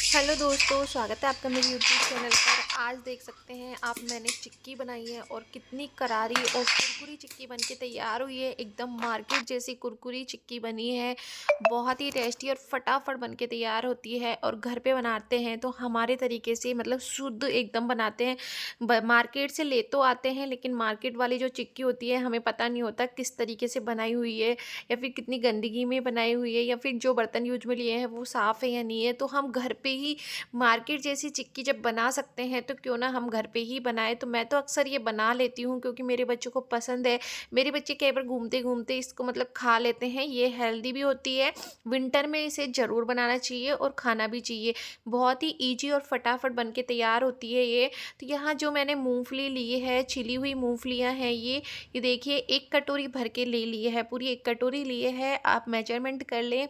Hello दोस्तों, स्वागत है आपका मेरे यूट्यूब चैनल पर। आज देख सकते हैं आप, मैंने चिक्की बनाई है और कितनी करारी और कुरकुरी चिक्की बनके तैयार हुई है। एकदम मार्केट जैसी कुरकुरी चिक्की बनी है। बहुत ही टेस्टी और फटाफट बनके तैयार होती है और घर पे बनाते हैं तो हमारे तरीके से मतलब शुद्ध एकदम बनाते हैं। मार्केट से ले तो आते हैं, लेकिन मार्केट वाली जो चिक्की होती है हमें पता नहीं होता किस तरीके से बनाई हुई है, या फिर कितनी गंदगी में बनाई हुई है, या फिर जो बर्तन यूज में लिए हैं वो साफ़ है या नहीं है। तो हम घर पे ही मार्केट जैसी चिक्की जब बना सकते हैं तो क्यों ना हम घर पे ही बनाएं। तो मैं तो अक्सर ये बना लेती हूँ क्योंकि मेरे बच्चों को पसंद है। मेरे बच्चे कई बार घूमते घूमते इसको मतलब खा लेते हैं। ये हेल्दी भी होती है। विंटर में इसे ज़रूर बनाना चाहिए और खाना भी चाहिए। बहुत ही ईजी और फटाफट बन के तैयार होती है ये। तो यहाँ जो मैंने मूंगफली ली है, छिली हुई मूंगफलियाँ हैं ये देखिए, एक कटोरी भर के ले लिए है, पूरी एक कटोरी लिए है। आप मेजरमेंट कर लें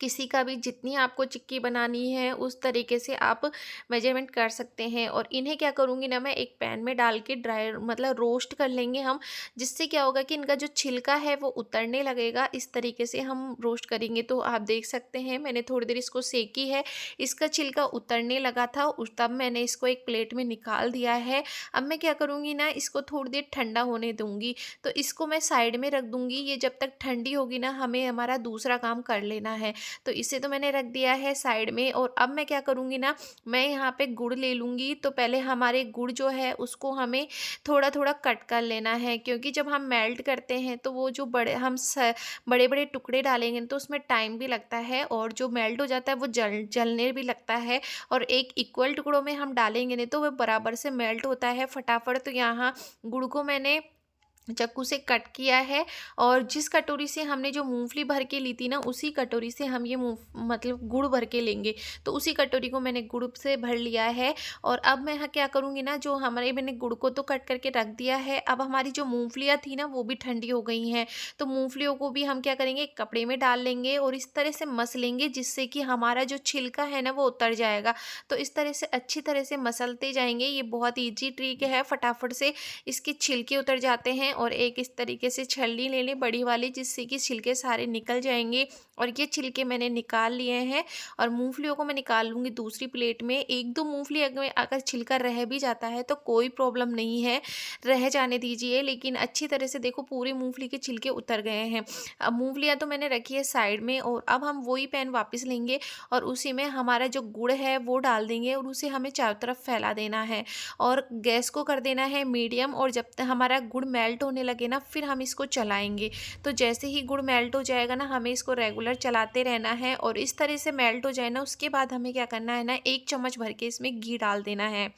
किसी का भी, जितनी आपको चिक्की बनानी है उस तरीके से आप मेजरमेंट कर सकते हैं। और इन्हें क्या करूँगी ना, मैं एक पैन में डाल के ड्राई मतलब रोस्ट कर लेंगे हम। जिससे क्या होगा कि इनका जो छिलका है वो उतरने लगेगा। इस तरीके से हम रोस्ट करेंगे तो आप देख सकते हैं मैंने थोड़ी देर इसको सेकी है। इसका छिलका उतरने लगा था उस तब मैंने इसको एक प्लेट में निकाल दिया है। अब मैं क्या करूँगी ना, इसको थोड़ी देर ठंडा होने दूँगी। तो इसको मैं साइड में रख दूँगी। ये जब तक ठंडी होगी ना, हमें हमारा दूसरा काम कर लेना है। तो इसे तो मैंने रख दिया है साइड में। और अब मैं क्या करूँगी ना, मैं यहाँ पे गुड़ ले लूँगी। तो पहले हमारे गुड़ जो है उसको हमें थोड़ा थोड़ा कट कर लेना है, क्योंकि जब हम मेल्ट करते हैं तो वो जो बड़े बड़े टुकड़े डालेंगे तो उसमें टाइम भी लगता है, और जो मेल्ट हो जाता है वो जलने भी लगता है। और एक इक्वल टुकड़ों में हम डालेंगे नहीं तो वो बराबर से मेल्ट होता है फटाफट। तो यहाँ गुड़ को मैंने चाकू से कट किया है। और जिस कटोरी से हमने जो मूंगफली भर के ली थी ना, उसी कटोरी से हम ये मूंग मतलब गुड़ भर के लेंगे। तो उसी कटोरी को मैंने गुड़ से भर लिया है। और अब मैं यहाँ क्या करूँगी ना, जो हमारे मैंने गुड़ को तो कट करके रख दिया है। अब हमारी जो मूंगफलियाँ थी ना वो भी ठंडी हो गई हैं। तो मूंगफलियों को भी हम क्या करेंगे, एक कपड़े में डाल लेंगे और इस तरह से मस लेंगे जिससे कि हमारा जो छिलका है ना वो उतर जाएगा। तो इस तरह से अच्छी तरह से मसलते जाएंगे। ये बहुत ईजी ट्रिक है, फटाफट से इसके छिलके उतर जाते हैं। और एक इस तरीके से छलनी ले लें बड़ी वाली, जिससे कि छिलके सारे निकल जाएंगे। और ये छिलके मैंने निकाल लिए हैं। और मूंगफलियों को मैं निकाल लूँगी दूसरी प्लेट में। एक दो मूंगफली अगर छिलका रह भी जाता है तो कोई प्रॉब्लम नहीं है, रह जाने दीजिए। लेकिन अच्छी तरह से देखो पूरी मूंगफली के छिलके उतर गए हैं। अब मूंगफलियाँ तो मैंने रखी है साइड में। और अब हम वही पैन वापस लेंगे और उसी में हमारा जो गुड़ है वो डाल देंगे और उसे हमें चारों तरफ फैला देना है। और गैस को कर देना है मीडियम। और जब तक हमारा गुड़ मेल्ट होने लगे ना, फिर हम इसको चलाएंगे। तो जैसे ही गुड़ मेल्ट हो जाएगा ना, हमें इसको रेगुलर चलाते रहना है। और इस तरह से मेल्ट हो जाए ना, उसके बाद हमें क्या करना है ना, 1 चम्मच भर के इसमें घी डाल देना है।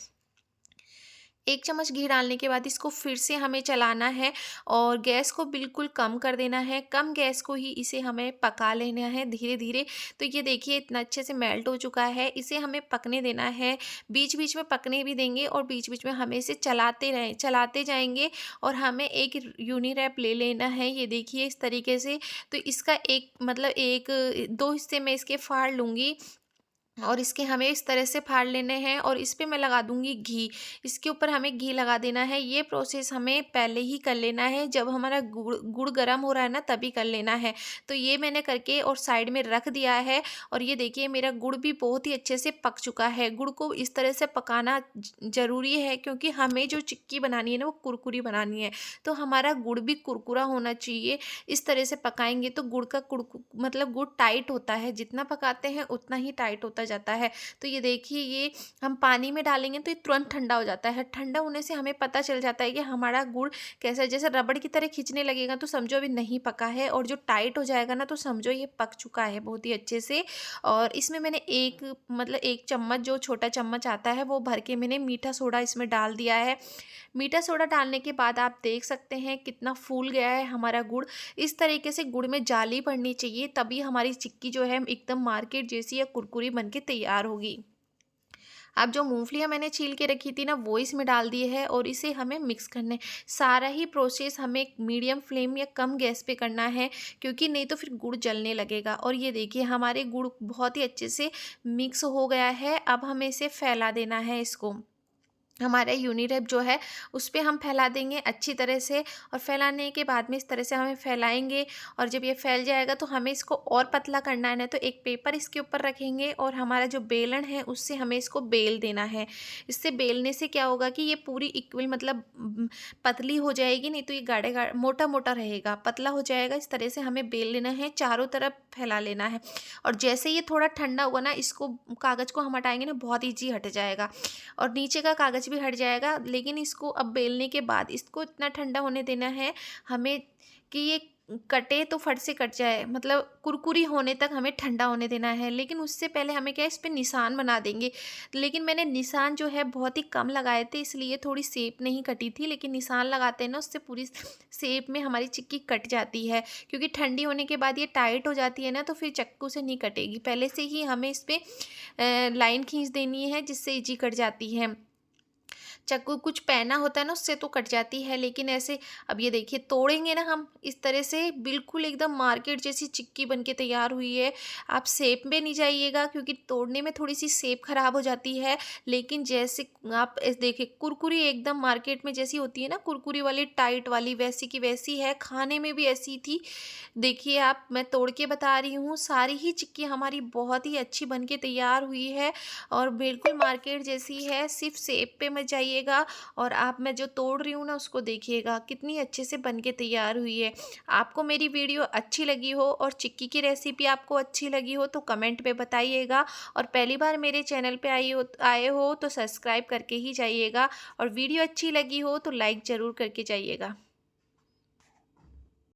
1 चम्मच घी डालने के बाद इसको फिर से हमें चलाना है और गैस को बिल्कुल कम कर देना है। कम गैस को ही इसे हमें पका लेना है धीरे धीरे। तो ये देखिए इतना अच्छे से मेल्ट हो चुका है, इसे हमें पकने देना है। बीच बीच में पकने भी देंगे और बीच बीच में हमें इसे चलाते जाएंगे। और हमें एक यूनी रैप ले लेना है, ये देखिए इस तरीके से। तो इसका एक मतलब एक दो हिस्से में इसके फाड़ लूँगी। और इसके हमें इस तरह से फाड़ लेने हैं और इस पे मैं लगा दूँगी घी। इसके ऊपर हमें घी लगा देना है। ये प्रोसेस हमें पहले ही कर लेना है, जब हमारा गुड़ गुड़ गरम हो रहा है ना तभी कर लेना है। तो ये मैंने करके और साइड में रख दिया है। और ये देखिए मेरा गुड़ भी बहुत ही अच्छे से पक चुका है। गुड़ को इस तरह से पकाना ज़रूरी है, क्योंकि हमें जो चिक्की बनानी है ना वो कुरकुरी बनानी है। तो हमारा गुड़ भी कुरकुरा होना चाहिए। इस तरह से पकाएँगे तो गुड़ का मतलब गुड़ टाइट होता है, जितना पकाते हैं उतना ही टाइट होता जाता है। तो ये देखिए ये हम पानी में डालेंगे तो ये तुरंत ठंडा हो जाता है। ठंडा होने से हमें पता चल जाता है कि हमारा गुड़ कैसा है। जैसे रबड़ की तरह खींचने लगेगा तो समझो अभी नहीं पका है, और जो टाइट हो जाएगा ना तो समझो ये पक चुका है बहुत ही अच्छे से। और इसमें मैंने मतलब 1 चम्मच, जो छोटा चम्मच आता है वो भर के मैंने मीठा सोडा इसमें डाल दिया है। मीठा सोडा डालने के बाद आप देख सकते हैं कितना फूल गया है हमारा गुड़। इस तरीके से गुड़ में जाली पड़नी चाहिए, तभी हमारी चिक्की जो है एकदम मार्केट जैसी या कुरकुरी बन के तैयार होगी। अब जो मूँगफलियाँ मैंने छील के रखी थी ना वो इसमें डाल दी है और इसे हमें मिक्स करना है। सारा ही प्रोसेस हमें मीडियम फ्लेम या कम गैस पे करना है, क्योंकि नहीं तो फिर गुड़ जलने लगेगा। और ये देखिए हमारे गुड़ बहुत ही अच्छे से मिक्स हो गया है। अब हमें इसे फैला देना है इसको। हमारा यूनिरैप जो है उस पे हम फैला देंगे अच्छी तरह से। और फैलाने के बाद में इस तरह से हमें फैलाएंगे, और जब ये फैल जाएगा तो हमें इसको और पतला करना है ना, तो एक पेपर इसके ऊपर रखेंगे और हमारा जो बेलन है उससे हमें इसको बेल देना है। इससे बेलने से क्या होगा कि ये पूरी इक्वल मतलब पतली हो जाएगी, नहीं तो ये गाढ़े गाढ़े मोटा मोटा रहेगा, पतला हो जाएगा। इस तरह से हमें बेल लेना है, चारों तरफ फैला लेना है। और जैसे ये थोड़ा ठंडा होगा ना, इसको कागज़ को हम हटाएंगे ना, बहुत ईजी हट जाएगा और नीचे का कागज़ भी हट जाएगा। लेकिन इसको अब बेलने के बाद इसको इतना ठंडा होने देना है हमें कि ये कटे तो फट से कट जाए, मतलब कुरकुरी होने तक हमें ठंडा होने देना है। लेकिन उससे पहले हमें क्या है, इस पे निशान बना देंगे। लेकिन मैंने निशान जो है बहुत ही कम लगाए थे, इसलिए थोड़ी शेप नहीं कटी थी। लेकिन निशान लगाते हैं ना, उससे पूरी शेप में हमारी चिक्की कट जाती है, क्योंकि ठंडी होने के बाद ये टाइट हो जाती है ना, तो फिर चक्कू से नहीं कटेगी। पहले से ही हमें इस पर लाइन खींच देनी है, जिससे इजी कट जाती है। चाकू कुछ पहना होता है ना, उससे तो कट जाती है, लेकिन ऐसे अब ये देखिए तोड़ेंगे ना हम इस तरह से, बिल्कुल एकदम मार्केट जैसी चिक्की बनके तैयार हुई है। आप शेप में नहीं जाइएगा, क्योंकि तोड़ने में थोड़ी सी शेप खराब हो जाती है। लेकिन जैसे आप देखिए कुरकुरी एकदम मार्केट में जैसी होती है ना, कुरकुरी वाली टाइट वाली, वैसी की वैसी है, खाने में भी ऐसी थी। देखिए आप, मैं तोड़ के बता रही हूँ, सारी ही चिक्की हमारी बहुत ही अच्छी बनके तैयार हुई है और बिल्कुल मार्केट जैसी है। सिर्फ शेप पे मत जाइएगा, और आप मैं जो तोड़ रही हूँ ना उसको देखिएगा कितनी अच्छे से बनके तैयार हुई है। आपको मेरी वीडियो अच्छी लगी हो और चिक्की की रेसिपी आपको अच्छी लगी हो तो कमेंट पे बताइएगा। और पहली बार मेरे चैनल पे आए हो तो सब्सक्राइब करके ही जाइएगा, और वीडियो अच्छी लगी हो तो लाइक ज़रूर करके जाइएगा।